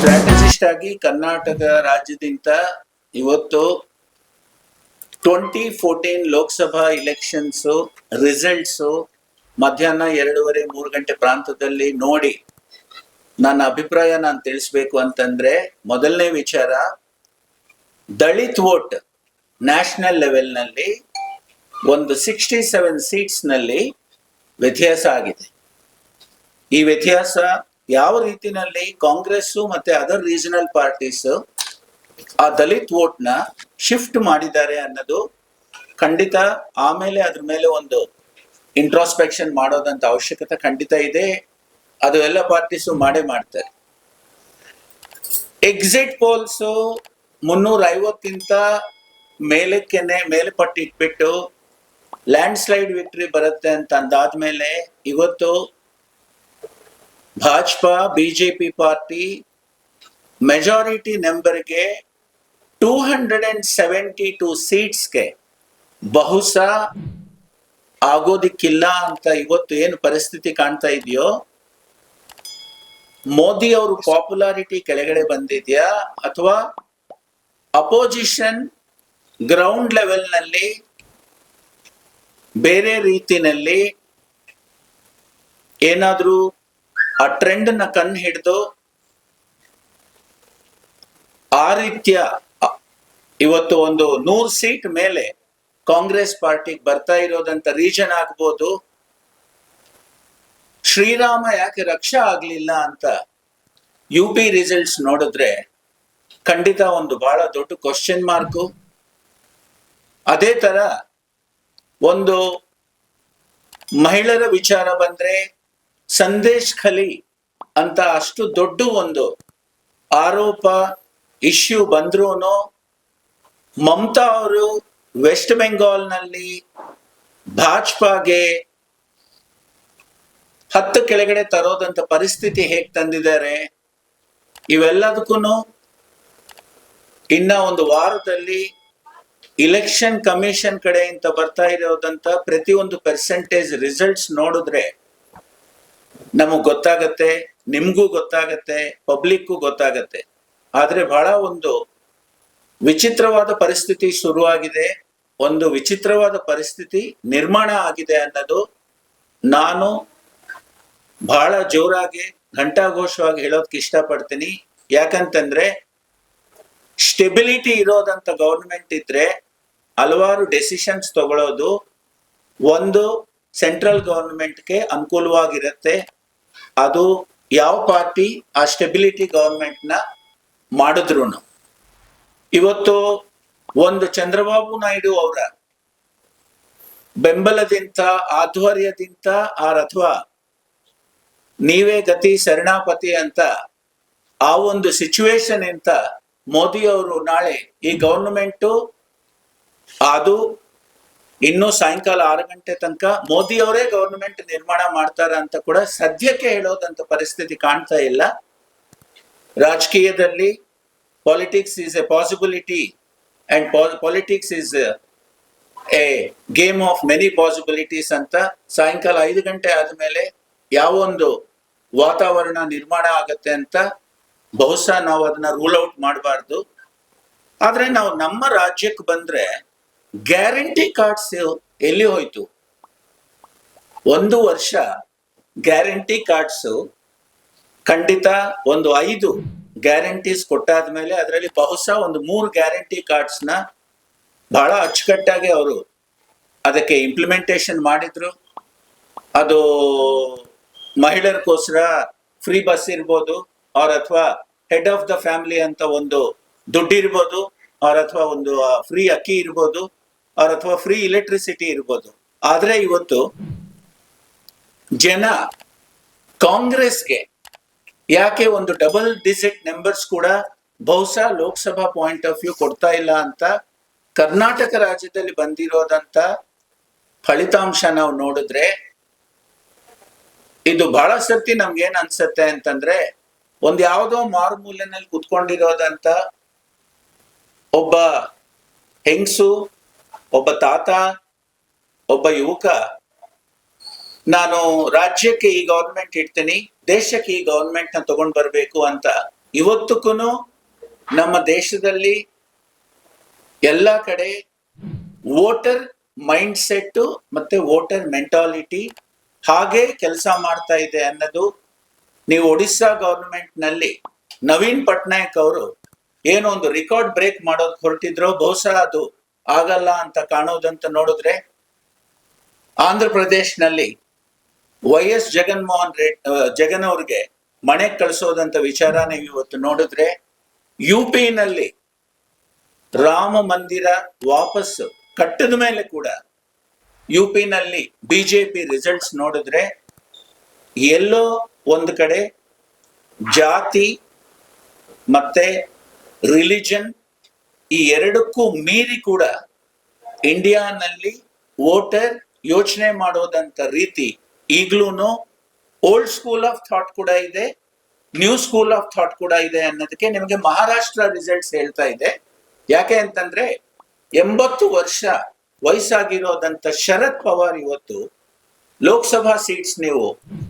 Strategist ಆಗಿ ಕರ್ನಾಟಕ ರಾಜ್ಯದಿಂದ ಇವತ್ತು 2014 ಲೋಕಸಭಾ ಇಲೆಕ್ಷನ್ಸ್ ರಿಸಲ್ಟ್ಸ್ ಮಧ್ಯಾಹ್ನ 2:30-3 ಗಂಟೆ ಪ್ರಾಂತದಲ್ಲಿ ನೋಡಿ ನನ್ನ ಅಭಿಪ್ರಾಯ ನಾನು ತಿಳಿಸ್ಬೇಕು ಅಂತಂದ್ರೆ, ಮೊದಲನೇ ವಿಚಾರ, ದಲಿತ್ ವೋಟ್ ನ್ಯಾಷನಲ್ ಲೆವೆಲ್ ನಲ್ಲಿ ಒಂದು 67 ಸೀಟ್ಸ್ ನಲ್ಲಿ ವ್ಯತ್ಯಾಸ ಆಗಿದೆ. ಈ ವ್ಯತ್ಯಾಸ ಯಾವ ರೀತಿನಲ್ಲಿ ಕಾಂಗ್ರೆಸ್ ಮತ್ತೆ ಅದರ್ ರೀಜನಲ್ ಪಾರ್ಟೀಸ್ ಆ ದಲಿತ್ ವೋಟ್ ನ ಶಿಫ್ಟ್ ಮಾಡಿದ್ದಾರೆ ಅನ್ನೋದು ಖಂಡಿತ. ಆಮೇಲೆ ಅದ್ರ ಮೇಲೆ ಒಂದು ಇಂಟ್ರಾಸ್ಪೆಕ್ಷನ್ ಮಾಡೋದಂತ ಅವಶ್ಯಕತೆ ಖಂಡಿತ ಇದೆ. ಅದು ಎಲ್ಲ ಪಾರ್ಟೀಸು ಮಾಡೇ ಮಾಡ್ತಾರೆ. ಎಕ್ಸಿಟ್ ಪೋಲ್ಸ್ 350ಕ್ಕಿಂತ ಮೇಲೆ ಪಟ್ಟಿ ಇಟ್ಬಿಟ್ಟು ಲ್ಯಾಂಡ್ ಸ್ಲೈಡ್ ವಿಕ್ಟ್ರಿ ಬರುತ್ತೆ ಅಂತ ಅಂದಾದ್ಮೇಲೆ ಇವತ್ತು ಭಾಜಪಾ ಬಿಜೆಪಿ ಪಾರ್ಟಿ ಮೆಜಾರಿಟಿ ನಂಬರ್ಗೆ 272 ಸೀಟ್ಸ್ಗೆ ಬಹುಶಃ ಆಗೋದಿಕ್ಕಿಲ್ಲ ಅಂತ ಇವತ್ತು ಏನು ಪರಿಸ್ಥಿತಿ ಕಾಣ್ತಾ ಇದೆಯೋ, ಮೋದಿ ಅವರು ಪಾಪ್ಯುಲಾರಿಟಿ ಕೆಳಗಡೆ ಬಂದಿದ್ಯಾ ಅಥವಾ ಅಪೋಸಿಷನ್ ಗ್ರೌಂಡ್ ಲೆವೆಲ್ ನಲ್ಲಿ ಬೇರೆ ರೀತಿನಲ್ಲಿ ಏನಾದ್ರೂ ಆ ಟ್ರೆಂಡ್ ನ ಕಣ್ಣು ಹಿಡಿದು ಆ ರೀತಿಯ ಇವತ್ತು ಒಂದು 100 ಸೀಟ್ ಮೇಲೆ ಕಾಂಗ್ರೆಸ್ ಪಾರ್ಟಿಗೆ ಬರ್ತಾ ಇರೋದಂತ ರೀಜನ್ ಆಗ್ಬೋದು. ಶ್ರೀರಾಮ ಯಾಕೆ ರಕ್ಷಾ ಆಗ್ಲಿಲ್ಲ ಅಂತ UP ರಿಸಲ್ಟ್ಸ್ ನೋಡಿದ್ರೆ ಖಂಡಿತ ಒಂದು ಬಹಳ ದೊಡ್ಡ ಕ್ವಶನ್ ಮಾರ್ಕು. ಅದೇ ತರ ಒಂದು ಮಹಿಳೆಯರ ವಿಚಾರ ಬಂದ್ರೆ ಸಂದೇಶ್ ಖಲಿ ಅಂತ ಅಷ್ಟು ದೊಡ್ಡ ಒಂದು ಆರೋಪ ಇಶ್ಯೂ ಬಂದ್ರೂನು ಮಮತಾ ಅವರು ವೆಸ್ಟ್ ಬೆಂಗಾಲ್ ನಲ್ಲಿ ಭಾಜಪಾಗೆ 10 ಕೆಳಗಡೆ ತರೋದಂತ ಪರಿಸ್ಥಿತಿ ಹೇಗ್ ತಂದಿದ್ದಾರೆ. ಇವೆಲ್ಲದಕ್ಕೂ ಇನ್ನ ಒಂದು ವಾರದಲ್ಲಿ ಇಲೆಕ್ಷನ್ ಕಮಿಷನ್ ಕಡೆಯಿಂದ ಬರ್ತಾ ಇರೋದಂತ ಪ್ರತಿಯೊಂದು ಪರ್ಸೆಂಟೇಜ್ ರಿಸಲ್ಟ್ಸ್ ನೋಡಿದ್ರೆ ನಮಗ್ ಗೊತ್ತಾಗತ್ತೆ, ನಿಮ್ಗೂ ಗೊತ್ತಾಗತ್ತೆ, ಪಬ್ಲಿಕ್ಗೂ ಗೊತ್ತಾಗತ್ತೆ. ಆದ್ರೆ ಬಹಳ ಒಂದು ವಿಚಿತ್ರವಾದ ಪರಿಸ್ಥಿತಿ ಶುರುವಾಗಿದೆ, ಒಂದು ವಿಚಿತ್ರವಾದ ಪರಿಸ್ಥಿತಿ ನಿರ್ಮಾಣ ಆಗಿದೆ ಅನ್ನೋದು ನಾನು ಬಹಳ ಜೋರಾಗಿ ಘಂಟಾಘೋಷವಾಗಿ ಹೇಳೋದಕ್ಕೆ ಇಷ್ಟಪಡ್ತೀನಿ. ಯಾಕಂತಂದ್ರೆ ಸ್ಟೆಬಿಲಿಟಿ ಇರೋದಂತ ಗವರ್ಮೆಂಟ್ ಇದ್ರೆ ಹಲವಾರು ಡೆಸಿಷನ್ಸ್ ತಗೊಳ್ಳೋದು ಒಂದು ಸೆಂಟ್ರಲ್ ಗವರ್ಮೆಂಟ್ಗೆ ಅನುಕೂಲವಾಗಿರುತ್ತೆ. ಅದು ಯಾವ ಪಾರ್ಟಿ ಆ ಸ್ಟೆಬಿಲಿಟಿ ಗವರ್ಮೆಂಟ್ ನ ಮಾಡಿದ್ರು ಇವತ್ತು ಒಂದು ಚಂದ್ರಬಾಬು ನಾಯ್ಡು ಅವರ ಬೆಂಬಲದಿಂದ ಆಧ್ವರ್ಯದಿಂದ ಅಥವಾ ನೀವೇ ಗತಿ ಶರಣಾಪತಿ ಅಂತ ಆ ಒಂದು ಸಿಚುವೇಶನ್ ಅಂತ ಮೋದಿ ಅವರು ನಾಳೆ ಈ ಗವರ್ನಮೆಂಟ್ ಅದು ಇನ್ನು ಸಾಯಂಕಾಲ 6 ಗಂಟೆ ತನಕ ಮೋದಿ ಅವರೇ ಗವರ್ನಮೆಂಟ್ ನಿರ್ಮಾಣ ಮಾಡ್ತಾರ ಅಂತ ಕೂಡ ಸದ್ಯಕ್ಕೆ ಹೇಳೋದಂತ ಪರಿಸ್ಥಿತಿ ಕಾಣ್ತಾ ಇಲ್ಲ. ರಾಜಕೀಯದಲ್ಲಿ politics is A possibility and politics is A game of many possibilities ಅಂತ ಸಾಯಂಕಾಲ 5 ಗಂಟೆ ಆದ್ಮೇಲೆ ಯಾವೊಂದು ವಾತಾವರಣ ನಿರ್ಮಾಣ ಆಗತ್ತೆ ಅಂತ ಬಹುಶಃ ನಾವು ಅದನ್ನ ರೂಲ್ ಔಟ್ ಮಾಡಬಾರ್ದು. ಆದ್ರೆ ನಾವು ನಮ್ಮ ರಾಜ್ಯಕ್ಕೆ ಬಂದ್ರೆ ಗ್ಯಾರಂಟಿ ಕಾರ್ಡ್ಸ್ ಎಲ್ಲಿ ಹೋಯ್ತು? 1 ವರ್ಷ ಗ್ಯಾರಂಟಿ ಕಾರ್ಡ್ಸ್ ಖಂಡಿತ ಒಂದು 5 ಗ್ಯಾರಂಟೀಸ್ ಕೊಟ್ಟಾದ್ಮೇಲೆ ಅದರಲ್ಲಿ ಬಹುಶಃ ಒಂದು 3 ಗ್ಯಾರಂಟಿ ಕಾರ್ಡ್ಸ್ ನ ಬಹಳ ಅಚ್ಚುಕಟ್ಟಾಗಿ ಅವರು ಅದಕ್ಕೆ ಇಂಪ್ಲಿಮೆಂಟೇಶನ್ ಮಾಡಿದ್ರು. ಅದು ಮಹಿಳೆಯರಿಗೋಸ್ಕರ ಫ್ರೀ ಬಸ್ ಇರ್ಬೋದು, ಅಥವಾ ಹೆಡ್ ಆಫ್ ದ ಫ್ಯಾಮಿಲಿ ಅಂತ ಒಂದು ದುಡ್ಡು ಇರ್ಬೋದು, ಅಥವಾ ಒಂದು ಫ್ರೀ ಅಕ್ಕಿ ಇರ್ಬೋದು, ಅಥವಾ ಫ್ರೀ ಎಲೆಕ್ಟ್ರಿಸಿಟಿ ಇರ್ಬೋದು. ಆದ್ರೆ ಇವತ್ತು ಜನ ಕಾಂಗ್ರೆಸ್ಗೆ ಯಾಕೆ ಒಂದು ಡಬಲ್ ಡಿಜಿಟ್ ನಂಬರ್ಸ್ ಕೂಡ ಬಹುಶಃ ಲೋಕಸಭಾ ಪಾಯಿಂಟ್ ಆಫ್ ವ್ಯೂ ಕೊಡ್ತಾ ಇಲ್ಲ ಅಂತ ಕರ್ನಾಟಕ ರಾಜ್ಯದಲ್ಲಿ ಬಂದಿರೋದಂತ ಫಲಿತಾಂಶ ನಾವು ನೋಡಿದ್ರೆ ಇದು ಬಹಳ ಸರ್ತಿ ನಮ್ಗೆ ಏನ್ ಅನ್ಸತ್ತೆ ಅಂತಂದ್ರೆ, ಒಂದ್ ಯಾವ್ದೋ ಮಾರುಮೂಲೆನಲ್ಲಿ ಕುತ್ಕೊಂಡಿರೋದಂತ ಒಬ್ಬ ಹೆಂಗಸು, ಒಬ್ಬ ತಾತ, ಒಬ್ಬ ಯುವಕ ನಾನು ರಾಜ್ಯಕ್ಕೆ ಈ ಗವರ್ಮೆಂಟ್ ಇಡ್ತೀನಿ, ದೇಶಕ್ಕೆ ಈ ಗವರ್ಮೆಂಟ್ ನ ತಗೊಂಡ್ ಬರ್ಬೇಕು ಅಂತ ಇವತ್ತಕ್ಕೂ ನಮ್ಮ ದೇಶದಲ್ಲಿ ಎಲ್ಲ ಕಡೆ ವೋಟರ್ ಮೈಂಡ್ ಸೆಟ್ ಮತ್ತೆ ವೋಟರ್ ಮೆಂಟಾಲಿಟಿ ಹಾಗೆ ಕೆಲಸ ಮಾಡ್ತಾ ಇದೆ ಅನ್ನೋದು. ನೀವು ಒಡಿಸ್ಸಾ ಗವರ್ನಮೆಂಟ್ ನಲ್ಲಿ ನವೀನ್ ಪಟ್ನಾಯಕ್ ಅವರು ಏನೋ ಒಂದು ರೆಕಾರ್ಡ್ ಬ್ರೇಕ್ ಮಾಡೋದು ಹೊರಟಿದ್ರು, ಬಹುಶಃ ಅದು ಆಗಲ್ಲ ಅಂತ ಕಾಣೋದಂತ ನೋಡಿದ್ರೆ, ಆಂಧ್ರ ಪ್ರದೇಶನಲ್ಲಿ YS ಜಗನ್ ಅವ್ರಿಗೆ ಮನೆ ಕಳಿಸೋದಂತ ವಿಚಾರ ನೀವು ಇವತ್ತು ನೋಡಿದ್ರೆ, UP ನಲ್ಲಿ ರಾಮ ಮಂದಿರ ವಾಪಸ್ ಕಟ್ಟದ ಮೇಲೆ ಕೂಡ UP ನಲ್ಲಿ BJP ರಿಸಲ್ಟ್ಸ್ ನೋಡಿದ್ರೆ ಎಲ್ಲೋ ಒಂದು ಕಡೆ ಜಾತಿ ಮತ್ತೆ ರಿಲಿಜನ್ ಈ ಎರಡಕ್ಕೂ ಮೀರಿ ಕೂಡ ಇಂಡಿಯಾನಲ್ಲಿ ವೋಟರ್ ಯೋಚನೆ ಮಾಡೋದಂತ ರೀತಿ ಈಗ್ಲೂ ಓಲ್ಡ್ ಸ್ಕೂಲ್ ಆಫ್ ಥಾಟ್ ಕೂಡ ಇದೆ, ನ್ಯೂ ಸ್ಕೂಲ್ ಆಫ್ ಥಾಟ್ ಕೂಡ ಇದೆ ಅನ್ನೋದಕ್ಕೆ ನಿಮಗೆ ಮಹಾರಾಷ್ಟ್ರ ರಿಸಲ್ಟ್ಸ್ ಹೇಳ್ತಾ ಇದೆ. ಯಾಕೆ ಅಂತಂದ್ರೆ 80 ವರ್ಷ ವಯಸ್ಸಾಗಿರೋದಂತ ಶರದ್ ಪವಾರ್ ಇವತ್ತು ಲೋಕಸಭಾ ಸೀಟ್ಸ್ ನೀವು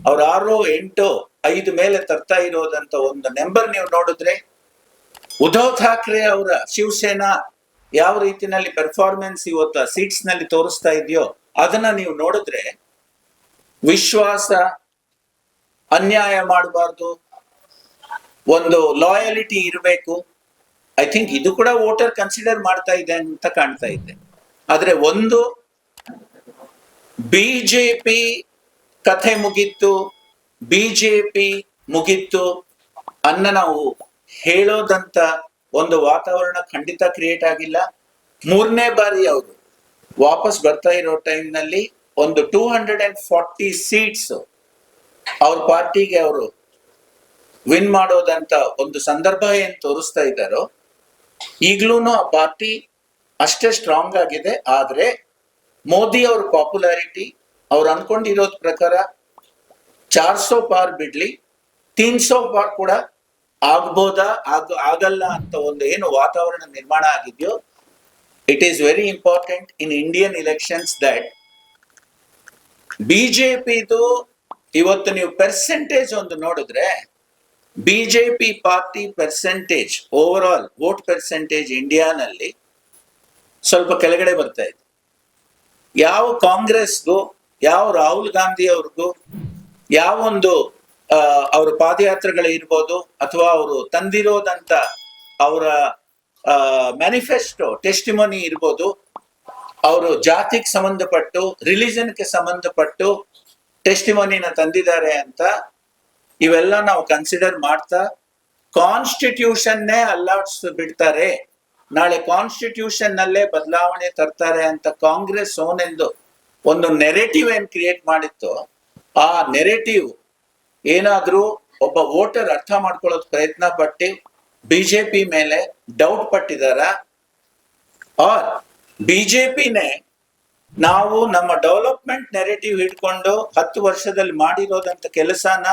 ಅವ್ರ 6, 8, 5 ಮೇಲೆ ತರ್ತಾ ಇರೋದಂತ ಒಂದು ನಂಬರ್ ನೀವು ನೋಡಿದ್ರೆ, ಉದ್ಧವ್ ಠಾಕ್ರೆ ಅವರ ಶಿವಸೇನಾ ಯಾವ ರೀತಿನಲ್ಲಿ ಪರ್ಫಾರ್ಮೆನ್ಸ್ ಇವತ್ತು ಸೀಟ್ಸ್ ನಲ್ಲಿ ತೋರಿಸ್ತಾ ಇದೆಯೋ ಅದನ್ನ ನೀವು ನೋಡಿದ್ರೆ, ವಿಶ್ವಾಸ, ಅನ್ಯಾಯ ಮಾಡಬಾರ್ದು, ಒಂದು ಲಾಯಲಿಟಿ ಇರಬೇಕು. ಐ ಥಿಂಕ್ ಇದು ಕೂಡ ವೋಟರ್ ಕನ್ಸಿಡರ್ ಮಾಡ್ತಾ ಇದೆ ಅಂತ ಕಾಣ್ತಾ ಇದೆ. ಆದ್ರೆ ಒಂದು ಬಿಜೆಪಿ ಕಥೆ ಮುಗೀತು, ಬಿಜೆಪಿ ಮುಗೀತು ಅನ್ನ ನಾವು ಹೇಳೋದಂತ ಒಂದು ವಾತಾವರಣ ಖಂಡಿತ ಕ್ರಿಯೇಟ್ ಆಗಿಲ್ಲ. 3ನೇ ಬಾರಿ ಅವರು ವಾಪಸ್ ಬರ್ತಾ ಇರೋ ಟೈಮ್ ನಲ್ಲಿ ಒಂದು 240 ಸೀಟ್ಸ್ ಅವ್ರ ಪಾರ್ಟಿಗೆ ಅವರು ವಿನ್ ಮಾಡೋದಂತ ಒಂದು ಸಂದರ್ಭ ಏನ್ ತೋರಿಸ್ತಾ ಇದ್ದಾರೋ, ಈಗ್ಲೂ ಆ ಪಾರ್ಟಿ ಅಷ್ಟೇ ಸ್ಟ್ರಾಂಗ್ ಆಗಿದೆ. ಆದ್ರೆ ಮೋದಿ ಅವ್ರ ಪಾಪ್ಯುಲಾರಿಟಿ ಅವ್ರು ಅನ್ಕೊಂಡಿರೋದ್ ಪ್ರಕಾರ 400 ಪಾರ್ ಬಿಡ್ಲಿ 300 ಪಾರ್ ಕೂಡ ಆಗ್ಬೋದಾ ಆಗಲ್ಲ ಅಂತ ಒಂದು ಏನು ವಾತಾವರಣ ನಿರ್ಮಾಣ ಆಗಿದೆಯೋ, it is very important in Indian elections that ಬಿಜೆಪಿದು ಇವತ್ತು ನೀವು ಪರ್ಸೆಂಟೇಜ್ ಒಂದು ನೋಡಿದ್ರೆ, BJP party percentage overall vote percentage ಇಂಡಿಯಾನಲ್ಲಿ ಸ್ವಲ್ಪ ಕೆಳಗಡೆ ಬರ್ತಾ ಇದೆ. ಯಾವ ಕಾಂಗ್ರೆಸ್ಗೂ, ಯಾವ ರಾಹುಲ್ ಗಾಂಧಿ ಅವ್ರಿಗೂ, ಯಾವೊಂದು ಅವರ ಪಾದಯಾತ್ರೆಗಳು ಇರ್ಬೋದು ಅಥವಾ ಅವರು ತಂದಿರೋದಂತ ಅವರ ಮ್ಯಾನಿಫೆಸ್ಟೋ ಟೆಸ್ಟಿಮನಿ ಇರ್ಬೋದು, ಅವರು ಜಾತಿಗೆ ಸಂಬಂಧಪಟ್ಟು ರಿಲಿಜನ್ಗೆ ಸಂಬಂಧಪಟ್ಟು ಟೆಸ್ಟಿಮನಿನ ತಂದಿದ್ದಾರೆ ಅಂತ ಇವೆಲ್ಲ ನಾವು ಕನ್ಸಿಡರ್ ಮಾಡ್ತಾ ಕಾನ್ಸ್ಟಿಟ್ಯೂಷನ್ನೇ ಅಲ್ಲಾಡ್ಸ್ ಬಿಡ್ತಾರೆ, ನಾಳೆ ಕಾನ್ಸ್ಟಿಟ್ಯೂಷನ್ ನಲ್ಲೇ ಬದಲಾವಣೆ ತರ್ತಾರೆ ಅಂತ ಕಾಂಗ್ರೆಸ್ ಓನೆಂದು ಒಂದು ನೆರೆಟಿವ್ ಏನ್ ಕ್ರಿಯೇಟ್ ಮಾಡಿತ್ತು, ಆ ನೆರೆಟಿವ್ ಏನಾದ್ರೂ ಒಬ್ಬ ವೋಟರ್ ಅರ್ಥ ಮಾಡ್ಕೊಳ್ಳೋದು ಪ್ರಯತ್ನ ಪಟ್ಟು ಬಿಜೆಪಿ ಮೇಲೆ ಡೌಟ್ ಪಟ್ಟಿದಾರ, ಆರ್ ಬಿಜೆಪಿನೇ ನಾವು ನಮ್ಮ ಡೆವಲಪ್ಮೆಂಟ್ ನೆರೆಟಿವ್ ಹಿಡ್ಕೊಂಡು 10 ವರ್ಷದಲ್ಲಿ ಮಾಡಿರೋದಂತ ಕೆಲಸನ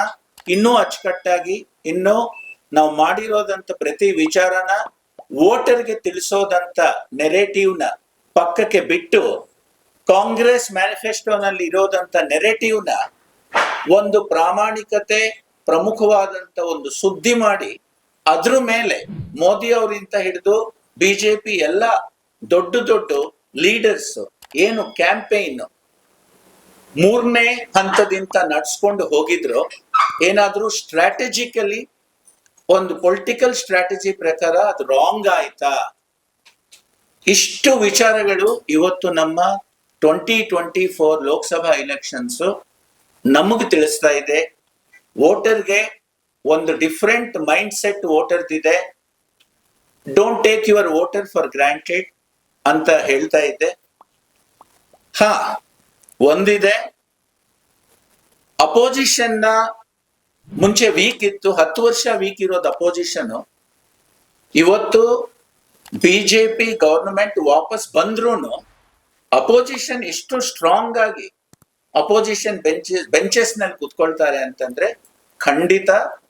ಇನ್ನೂ ಅಚ್ಚುಕಟ್ಟಾಗಿ ಇನ್ನೂ ನಾವು ಮಾಡಿರೋದಂತ ಪ್ರತಿ ವಿಚಾರನ ವೋಟರ್ಗೆ ತಿಳಿಸೋದಂತ ನೆರೆಟಿವ್ನ ಪಕ್ಕಕ್ಕೆ ಬಿಟ್ಟು ಕಾಂಗ್ರೆಸ್ ಮ್ಯಾನಿಫೆಸ್ಟೋನಲ್ಲಿ ಇರೋದಂತ ನೆರೆಟಿವ್ನ ಒಂದು ಪ್ರಾಮಾಣಿಕತೆ ಪ್ರಮುಖವಾದಂತ ಒಂದು ಸುದ್ದಿ ಮಾಡಿ ಅದ್ರ ಮೇಲೆ ಮೋದಿ ಅವರಿಂದ ಹಿಡಿದು ಬಿಜೆಪಿ ಎಲ್ಲ ದೊಡ್ಡ ದೊಡ್ಡ ಲೀಡರ್ಸ್ ಏನು ಕ್ಯಾಂಪೇನ್ 3ನೇ ಹಂತದಿಂದ ನಡ್ಸ್ಕೊಂಡು ಹೋಗಿದ್ರು, ಏನಾದ್ರೂ ಸ್ಟ್ರಾಟಜಿಕಲಿ ಒಂದು ಪೊಲಿಟಿಕಲ್ ಸ್ಟ್ರಾಟಜಿ ಪ್ರಕಾರ ಅದು ರಾಂಗ್ ಆಯ್ತಾ? ಇಷ್ಟು ವಿಚಾರಗಳು ಇವತ್ತು ನಮ್ಮ 2024 ಲೋಕಸಭಾ ಎಲೆಕ್ಷನ್ಸ್ ನಮಗೆ ತಿಳಿಸ್ತಾ ಇದೆ. ವೋಟರ್ಗೆ ಒಂದು ಡಿಫರೆಂಟ್ ಮೈಂಡ್ ಸೆಟ್ ವೋಟರ್ದಿದೆ. Don't take your voter for granted ಅಂತ ಹೇಳ್ತಾ ಇದ್ದೆ. ಒಂದಿದೆ, ಅಪೋಸಿಷನ್ ನ ಮುಂಚೆ ವೀಕ್ ಇತ್ತು, 10 ವರ್ಷ ವೀಕ್ ಇರೋದು ಅಪೋಸಿಷನ್. ಇವತ್ತು ಬಿಜೆಪಿ ಗವರ್ನಮೆಂಟ್ ವಾಪಸ್ ಬಂದ್ರೂ ಅಪೋಸಿಷನ್ ಎಷ್ಟು ಸ್ಟ್ರಾಂಗ್ ಆಗಿ ಅಪೋಸಿಷನ್ ಬೆಂಚಸ್ ನಲ್ಲಿ ಕುತ್ಕೊಳ್ತಾರೆ ಅಂತಂದ್ರೆ ಖಂಡಿತ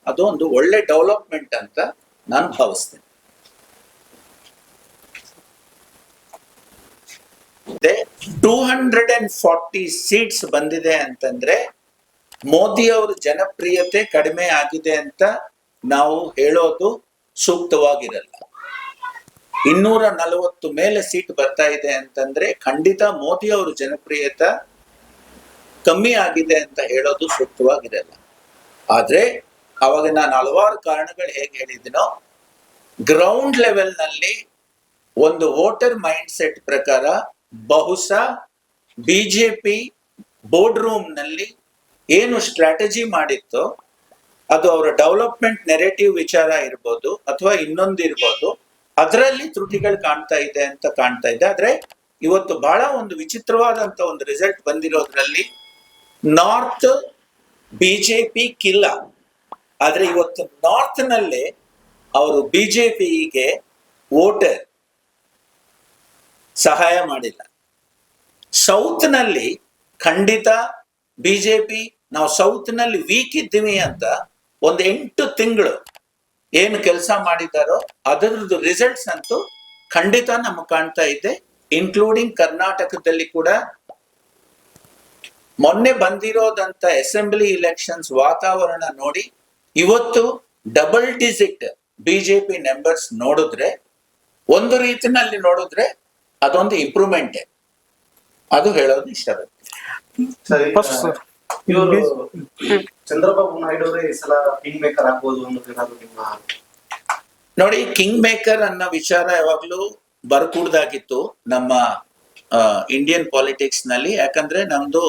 ಅದು ಒಂದು ಒಳ್ಳೆ ಡೆವಲಪ್ಮೆಂಟ್ ಅಂತ ನಾನು ಭಾವಿಸ್ತೇನೆ. 240 ಸೀಟ್ಸ್ ಬಂದಿದೆ ಅಂತಂದ್ರೆ ಮೋದಿ ಅವ್ರ ಜನಪ್ರಿಯತೆ ಕಡಿಮೆ ಆಗಿದೆ ಅಂತ ನಾವು ಹೇಳೋದು ಸೂಕ್ತವಾಗಿರಲ್ಲ. 240 ಮೇಲೆ ಸೀಟ್ ಬರ್ತಾ ಇದೆ ಅಂತಂದ್ರೆ ಖಂಡಿತ ಮೋದಿ ಅವರು ಜನಪ್ರಿಯತೆ ಕಮ್ಮಿ ಆಗಿದೆ ಅಂತ ಹೇಳೋದು ಸೂಕ್ತವಾಗಿರಲ್ಲ. ಆದ್ರೆ ಅವಾಗ ನಾನು ಹಲವಾರು ಕಾರಣಗಳು ಹೇಗೆ ಹೇಳಿದ್ದೀನೋ, ಗ್ರೌಂಡ್ ಲೆವೆಲ್ ನಲ್ಲಿ ಒಂದು ವೋಟರ್ ಮೈಂಡ್ ಸೆಟ್ ಪ್ರಕಾರ ಬಹುಶಃ ಬಿಜೆಪಿ ಬೋರ್ಡ್ ರೂಮ್ ನಲ್ಲಿ ಏನು ಸ್ಟ್ರಾಟಜಿ ಮಾಡಿತ್ತೋ ಅದು ಅವರ ಡೆವಲಪ್ಮೆಂಟ್ ನೆರೇಟಿವ್ ವಿಚಾರ ಇರ್ಬೋದು ಅಥವಾ ಇನ್ನೊಂದು ಇರ್ಬೋದು, ಅದರಲ್ಲಿ ತ್ರುಟಿಗಳು ಕಾಣ್ತಾ ಇದೆ ಅಂತ ಕಾಣ್ತಾ ಇದೆ. ಆದ್ರೆ ಇವತ್ತು ಬಹಳ ಒಂದು ವಿಚಿತ್ರವಾದಂತ ಒಂದು ರಿಸಲ್ಟ್ ಬಂದಿರೋದ್ರಲ್ಲಿ ನಾರ್ತ್ ಬಿಜೆಪಿ ಕಿಲ್ಲ, ಆದ್ರೆ ಇವತ್ತು ನಾರ್ತ್ ನಲ್ಲೇ ಅವರು ಬಿಜೆಪಿಗೆ ವೋಟರ್ ಸಹಾಯ ಮಾಡಿಲ್ಲ. ಸೌತ್ ನಲ್ಲಿ ಖಂಡಿತ ಬಿಜೆಪಿ ನಾವು ಸೌತ್ ನಲ್ಲಿ ವೀಕ್ ಇದ್ದೀವಿ ಅಂತ ಒಂದು 8 ತಿಂಗಳು ಏನು ಕೆಲಸ ಮಾಡಿದಾರೋ ಅದರದ್ದು ರಿಸಲ್ಟ್ಸ್ ಅಂತೂ ಖಂಡಿತ ನಮಗೆ ಕಾಣ್ತಾ ಇದೆ. ಇನ್ಕ್ಲೂಡಿಂಗ್ ಕರ್ನಾಟಕದಲ್ಲಿ ಕೂಡ ಮೊನ್ನೆ ಬಂದಿರೋದಂತ ಅಸೆಂಬ್ಲಿ ಇಲೆಕ್ಷನ್ಸ್ ವಾತಾವರಣ ನೋಡಿ ಇವತ್ತು ಡಬಲ್ ಡಿಜಿಟ್ ಬಿಜೆಪಿ ನಂಬರ್ಸ್ ನೋಡಿದ್ರೆ ಒಂದು ರೀತಿನಲ್ಲಿ ನೋಡಿದ್ರೆ ಅದೊಂದು ಇಂಪ್ರೂವ್ಮೆಂಟ್, ಅದು ಹೇಳೋದು ಇಷ್ಟಪಡ್ತೀನಿ. ಇವರು ಚಂದ್ರಬಾಬು ನಾಯ್ಡು ಅವರೇ ಈ ಸಲ ಕಿಂಗ್ ಮೇಕರ್ ಆಗ್ಬೋದು ಅನ್ನೋದು ನಿಮ್ಮ ನೋಡಿ. ಕಿಂಗ್ ಮೇಕರ್ ಅನ್ನೋ ವಿಚಾರ ಯಾವಾಗ್ಲೂ ಬರ್ಕೂಡ್ದಾಗಿತ್ತು ನಮ್ಮ ಇಂಡಿಯನ್ ಪಾಲಿಟಿಕ್ಸ್ ನಲ್ಲಿ. ಯಾಕಂದ್ರೆ ನಮ್ದು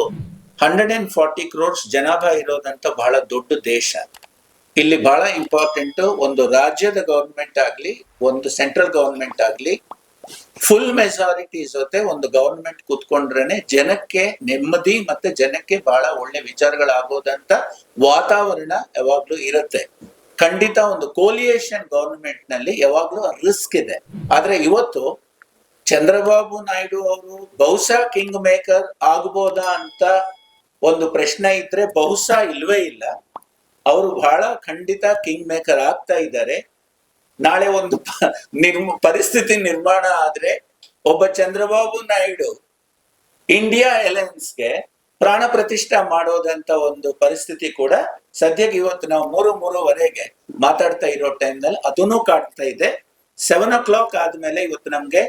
140 crores ಜನಾಭಾ ಇರೋದಂತ ಬಹಳ ದೊಡ್ಡ ದೇಶ. ಇಲ್ಲಿ ಬಹಳ ಇಂಪಾರ್ಟೆಂಟ್, ಒಂದು ರಾಜ್ಯದ ಗವರ್ಮೆಂಟ್ ಆಗ್ಲಿ ಒಂದು ಸೆಂಟ್ರಲ್ ಗವರ್ಮೆಂಟ್ ಆಗ್ಲಿ ಫುಲ್ ಮೆಜಾರಿಟಿ ಜೊತೆ ಒಂದು ಗವರ್ಮೆಂಟ್ ಕೂತ್ಕೊಂಡ್ರೇನೆ ಜನಕ್ಕೆ ನೆಮ್ಮದಿ ಮತ್ತೆ ಜನಕ್ಕೆ ಬಹಳ ಒಳ್ಳೆ ವಿಚಾರಗಳಾಗೋದಂತ ವಾತಾವರಣ ಯಾವಾಗ್ಲೂ ಇರುತ್ತೆ. ಖಂಡಿತ ಒಂದು ಕೋಲಿಯೇಷನ್ ಗವರ್ಮೆಂಟ್ ನಲ್ಲಿ ಯಾವಾಗ್ಲೂ ರಿಸ್ಕ್ ಇದೆ. ಆದ್ರೆ ಇವತ್ತು ಚಂದ್ರಬಾಬು ನಾಯ್ಡು ಅವರು ಬಹುಶಃ ಕಿಂಗ್ ಮೇಕರ್ ಆಗ್ಬೋದಾ ಅಂತ ಒಂದು ಪ್ರಶ್ನೆ ಇದ್ರೆ ಬಹುಶಃ ಇಲ್ವೇ ಇಲ್ಲ. ಅವರು ಬಹಳ ಖಂಡಿತ ಕಿಂಗ್ ಮೇಕರ್ ಆಗ್ತಾ ಇದ್ದಾರೆ. ನಾಳೆ ಒಂದು ಪರಿಸ್ಥಿತಿ ನಿರ್ಮಾಣ ಆದ್ರೆ ಒಬ್ಬ ಚಂದ್ರಬಾಬು ನಾಯ್ಡು ಇಂಡಿಯಾ ಅಲಯನ್ಸ್ಗೆ ಪ್ರಾಣ ಪ್ರತಿಷ್ಠಾ ಮಾಡೋದಂತ ಒಂದು ಪರಿಸ್ಥಿತಿ ಕೂಡ ಸದ್ಯಕ್ಕೆ ಇವತ್ತು ನಾವು 3:03 ಮಾತಾಡ್ತಾ ಇರೋ ಟೈಮ್ ನಲ್ಲಿ ಅದನ್ನು ಕಾಡ್ತಾ ಇದೆ. 7 o'clock ಆದ್ಮೇಲೆ ಇವತ್ತು ನಮ್ಗೆ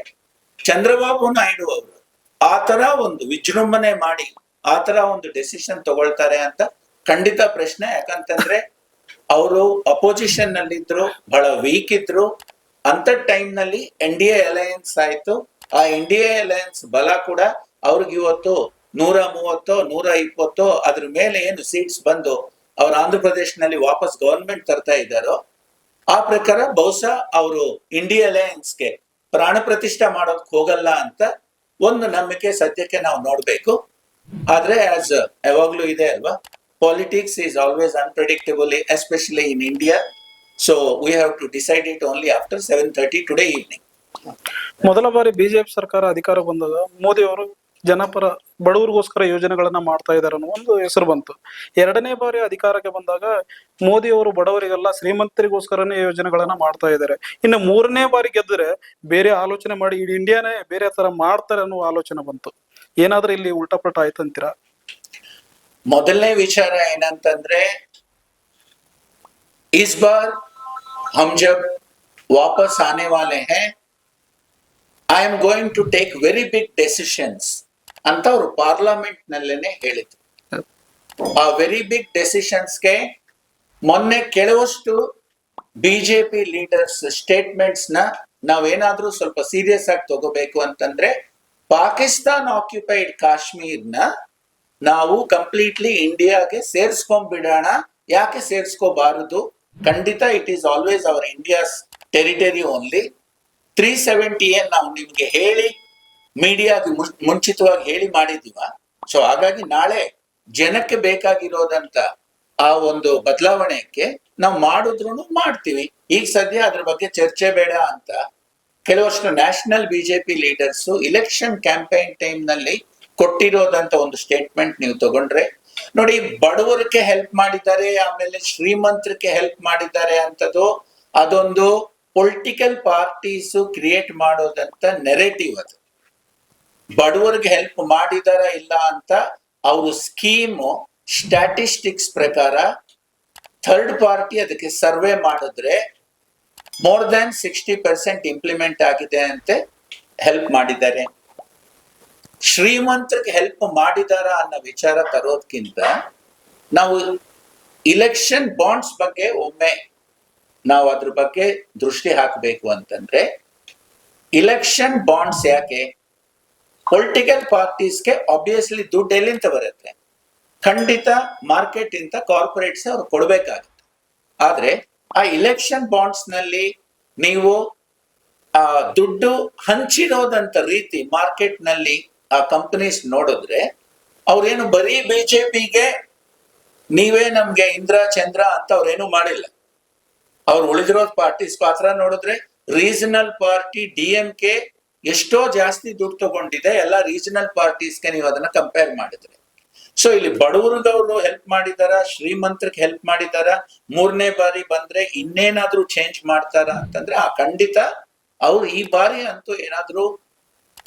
ಚಂದ್ರಬಾಬು ನಾಯ್ಡು ಅವರು ಆತರ ಒಂದು ವಿಜೃಂಭಣೆ ಮಾಡಿ ಆತರ ಒಂದು ಡೆಸಿಷನ್ ತಗೊಳ್ತಾರೆ ಅಂತ ಖಂಡಿತ ಪ್ರಶ್ನೆ. ಯಾಕಂತಂದ್ರೆ ಅವರು ಅಪೋಸಿಷನ್ ನಲ್ಲಿದ್ರು, ಬಹಳ ವೀಕ್ ಇದ್ರು. ಅಂತ ಟೈಮ್ ನಲ್ಲಿ NDA ಅಲಯನ್ಸ್ ಆಯ್ತು. ಆ NDA ಅಲಯನ್ಸ್ ಬಲ ಕೂಡ ಅವ್ರಿಗೆ ಇವತ್ತು 130 120 ಅದ್ರ ಮೇಲೆ ಏನು ಸೀಟ್ಸ್ ಬಂದು ಅವ್ರ ಆಂಧ್ರ ಪ್ರದೇಶನಲ್ಲಿ ವಾಪಸ್ ಗವರ್ಮೆಂಟ್ ತರ್ತಾ ಇದ್ದಾರೋ ಆ ಪ್ರಕಾರ ಬಹುಶಃ ಅವರು ಇಂಡಿಯಾ ಅಲಯನ್ಸ್ಗೆ ಪ್ರಾಣ ಪ್ರತಿಷ್ಠಾ ಮಾಡೋದಕ್ಕೆ ಹೋಗಲ್ಲ ಅಂತ ಒಂದು ನಂಬಿಕೆ ಸದ್ಯಕ್ಕೆ ನಾವು ನೋಡ್ಬೇಕು. ಆದ್ರೆ ಆಸ್ ಯಾವಾಗ್ಲೂ ಇದೆ ಅಲ್ವಾ, politics is always unpredictable, especially in India. So we have to decide it only after 7:30 today evening. ಮೊದಲ ಬಾರಿ ಬಿಜೆಪಿ ಸರ್ಕಾರ ಅಧಿಕಾರ ಬಂದಾಗ ಮೋದಿ ಅವರು ಜನಪರ ಬಡವರಿಗೋಸ್ಕರ ಯೋಜನೆಗಳನ್ನ ಮಾಡ್ತಾ ಇದ್ದಾರೆ ಅನ್ನೋ ಒಂದು ಹೆಸರು ಬಂತು. ಎರಡನೇ ಬಾರಿ ಅಧಿಕಾರಕ್ಕೆ ಬಂದಾಗ ಮೋದಿ ಅವರು ಬಡವರಿಗೆಲ್ಲ ಶ್ರೀಮಂತರಿಗೋಸ್ಕರನೇ ಯೋಜನೆಗಳನ್ನ ಮಾಡ್ತಾ ಇದ್ದಾರೆ. ಇನ್ನು ಮೂರನೇ ಬಾರಿ ಗೆದ್ದರೆ ಬೇರೆ ಆಲೋಚನೆ ಮಾಡಿ ಇಡೀ ಇಂಡಿಯಾನೇ ಬೇರೆ ತರ ಮಾಡ್ತಾರೆ ಅನ್ನೋ ಆಲೋಚನೆ ಬಂತು. ಏನಾದ್ರೂ ಇಲ್ಲಿ ಉಲ್ಟಾಪಲ್ಟ ಆಯ್ತಂತೀರಾ? ಮೊದಲನೇ ವಿಚಾರ ಏನಂತಂದ್ರೆ, इस बार हम जब वापस आने वाले हैं, I am going to take very big decisions ಅಂತ ಅವರು ಪಾರ್ಲಿಮೆಂಟ್ ನಲ್ಲೇನೆ ಹೇಳಿದ್ರು. ಆ ವೆರಿ ಬಿಗ್ ಡೆಸಿಷನ್ಸ್ಗೆ ಮೊನ್ನೆ ಕೆಲವಷ್ಟು ಬಿಜೆಪಿ ಲೀಡರ್ಸ್ ಸ್ಟೇಟ್ಮೆಂಟ್ಸ್ ನ ನಾವೇನಾದ್ರೂ ಸ್ವಲ್ಪ ಸೀರಿಯಸ್ ಆಗಿ ತಗೋಬೇಕು ಅಂತಂದ್ರೆ, ಪಾಕಿಸ್ತಾನ್ ಆಕ್ಯುಪೈಡ್ ಕಾಶ್ಮೀರ್ನ ನಾವು ಕಂಪ್ಲೀಟ್ಲಿ ಇಂಡಿಯಾಗೆ ಸೇರಿಸ್ಕೊಂಡ್ಬಿಡೋಣ. ಯಾಕೆ ಸೇರಿಸ್ಕೋಬಾರದು? ಖಂಡಿತ it is always our India's territory only. 370 ನಾವು ನಿಮ್ಗೆ ಹೇಳಿ ಮೀಡಿಯಾಗೆ ಮುಂಚಿತವಾಗಿ ಹೇಳಿ ಮಾಡಿದೀವ. ಸೊ ಹಾಗಾಗಿ ನಾಳೆ ಜನಕ್ಕೆ ಬೇಕಾಗಿರೋದಂತ ಆ ಒಂದು ಬದಲಾವಣೆಗೆ ನಾವು ಮಾಡಿದ್ರು ಮಾಡ್ತೀವಿ. ಈಗ ಸದ್ಯ ಅದ್ರ ಬಗ್ಗೆ ಚರ್ಚೆ ಬೇಡ ಅಂತ ಕೆಲವಷ್ಟು national BJP leaders election campaign time ನಲ್ಲಿ ಕೊಟ್ಟಿರೋದಂತ ಒಂದು ಸ್ಟೇಟ್ಮೆಂಟ್ ನೀವು ತಗೊಂಡ್ರೆ ನೋಡಿ, ಬಡವರಿಗೆ ಹೆಲ್ಪ್ ಮಾಡಿದ್ದಾರೆ, ಆಮೇಲೆ ಶ್ರೀಮಂತರಿಗೆ ಹೆಲ್ಪ್ ಮಾಡಿದ್ದಾರೆ ಅಂತದ್ದು ಅದೊಂದು ಪೊಲಿಟಿಕಲ್ ಪಾರ್ಟೀಸ್ ಕ್ರಿಯೇಟ್ ಮಾಡೋದಂತ ನೆರೇಟಿವ್. ಅದು ಬಡವರಿಗೆ ಹೆಲ್ಪ್ ಮಾಡಿದಾರ ಇಲ್ಲ ಅಂತ ಅವರು ಸ್ಕೀಮ್ ಸ್ಟ್ಯಾಟಿಸ್ಟಿಕ್ಸ್ ಪ್ರಕಾರ ಥರ್ಡ್ ಪಾರ್ಟಿ ಅದಕ್ಕೆ ಸರ್ವೆ ಮಾಡಿದ್ರೆ ಮೋರ್ ದ್ಯಾನ್ 60% ಇಂಪ್ಲಿಮೆಂಟ್ ಆಗಿದೆ ಅಂತೆ ಹೆಲ್ಪ್ ಮಾಡಿದ್ದಾರೆ. ಶ್ರೀಮಂತರಿಗೆ ಹೆಲ್ಪ್ ಮಾಡಿದಾರ ಅನ್ನೋ ವಿಚಾರ ತರೋದ್ಕಿಂತ ನಾವು ಇಲೆಕ್ಷನ್ ಬಾಂಡ್ಸ್ ಬಗ್ಗೆ ಒಮ್ಮೆ ನಾವು ಅದ್ರ ಬಗ್ಗೆ ದೃಷ್ಟಿ ಹಾಕಬೇಕು ಅಂತಂದ್ರೆ, ಇಲೆಕ್ಷನ್ ಬಾಂಡ್ಸ್ ಯಾಕೆ? ಪೊಲಿಟಿಕಲ್ ಪಾರ್ಟೀಸ್ಗೆ ಆಬ್ವಿಯಸ್ಲಿ ದುಡ್ಡು ಎಲ್ಲಿಂದ ಬರುತ್ತೆ? ಖಂಡಿತ ಮಾರ್ಕೆಟ್ ಇಂದ ಕಾರ್ಪೊರೇಟ್ಸ್ ಅವ್ರು ಕೊಡ್ಬೇಕಾಗುತ್ತೆ. ಆದ್ರೆ ಆ ಇಲೆಕ್ಷನ್ ಬಾಂಡ್ಸ್ ನಲ್ಲಿ ನೀವು ಆ ದುಡ್ಡು ಹಂಚಿರೋದಂತ ರೀತಿ ಮಾರ್ಕೆಟ್ ನಲ್ಲಿ ಆ ಕಂಪನೀಸ್ ನೋಡಿದ್ರೆ, ಅವ್ರೇನು ಬರೀ ಬಿಜೆಪಿಗೆ ನೀವೇ ನಮ್ಗೆ ಇಂದ್ರ ಚಂದ್ರ ಅಂತ ಅವ್ರೇನು ಮಾಡಿಲ್ಲ. ಅವ್ರು ಉಳಿದಿರೋ ಪಾರ್ಟೀಸ್ ಪಾತ್ರ ನೋಡಿದ್ರೆ ರೀಜನಲ್ ಪಾರ್ಟಿ DMK ಎಷ್ಟೋ ಜಾಸ್ತಿ ದುಡ್ಡು ತಗೊಂಡಿದೆ ಎಲ್ಲ ರೀಜನಲ್ ಪಾರ್ಟೀಸ್ಗೆ ನೀವು ಅದನ್ನ ಕಂಪೇರ್ ಮಾಡಿದ್ರೆ. ಸೊ ಇಲ್ಲಿ ಬಡವರಿಗವರು ಹೆಲ್ಪ್ ಮಾಡಿದಾರ, ಶ್ರೀಮಂತರಿಗೆ ಹೆಲ್ಪ್ ಮಾಡಿದಾರ, ಮೂರನೇ ಬಾರಿ ಬಂದ್ರೆ ಇನ್ನೇನಾದ್ರೂ ಚೇಂಜ್ ಮಾಡ್ತಾರ ಅಂತಂದ್ರೆ ಆ ಖಂಡಿತ ಅವ್ರು ಈ ಬಾರಿ ಅಂತೂ ಏನಾದ್ರೂ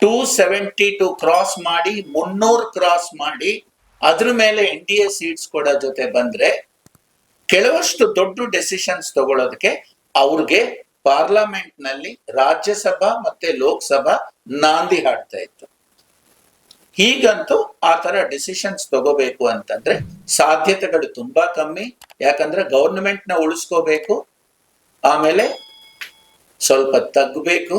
272 ಕ್ರಾಸ್ ಮಾಡಿ 300 ಕ್ರಾಸ್ ಮಾಡಿ ಅದ್ರ ಮೇಲೆ NDA ಸೀಟ್ಸ್ ಕೊಡೋ ಜೊತೆ ಬಂದ್ರೆ ಕೆಲವಷ್ಟು ದೊಡ್ಡ ಡೆಸಿಷನ್ಸ್ ತಗೊಳ್ಳೋದಕ್ಕೆ ಅವ್ರಿಗೆ ಪಾರ್ಲಿಮೆಂಟ್ ನಲ್ಲಿ ರಾಜ್ಯಸಭಾ ಮತ್ತೆ ಲೋಕಸಭಾ ನಾಂದಿ ಹಾಡ್ತಾ ಇತ್ತು. ಹೀಗಂತೂ ಆ ತರ ಡಿಸಿಷನ್ಸ್ ತಗೋಬೇಕು ಅಂತಂದ್ರೆ ಸಾಧ್ಯತೆಗಳು ತುಂಬಾ ಕಮ್ಮಿ. ಯಾಕಂದ್ರೆ ಗವರ್ನಮೆಂಟ್ ನ ಉಳಿಸ್ಕೋಬೇಕು, ಆಮೇಲೆ ಸ್ವಲ್ಪ ತಗ್ಬೇಕು,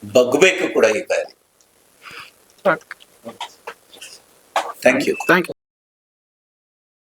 ಬಗ್ಬೇಕು ಕೂಡ ಈ ಬಾರಿ. Thank you.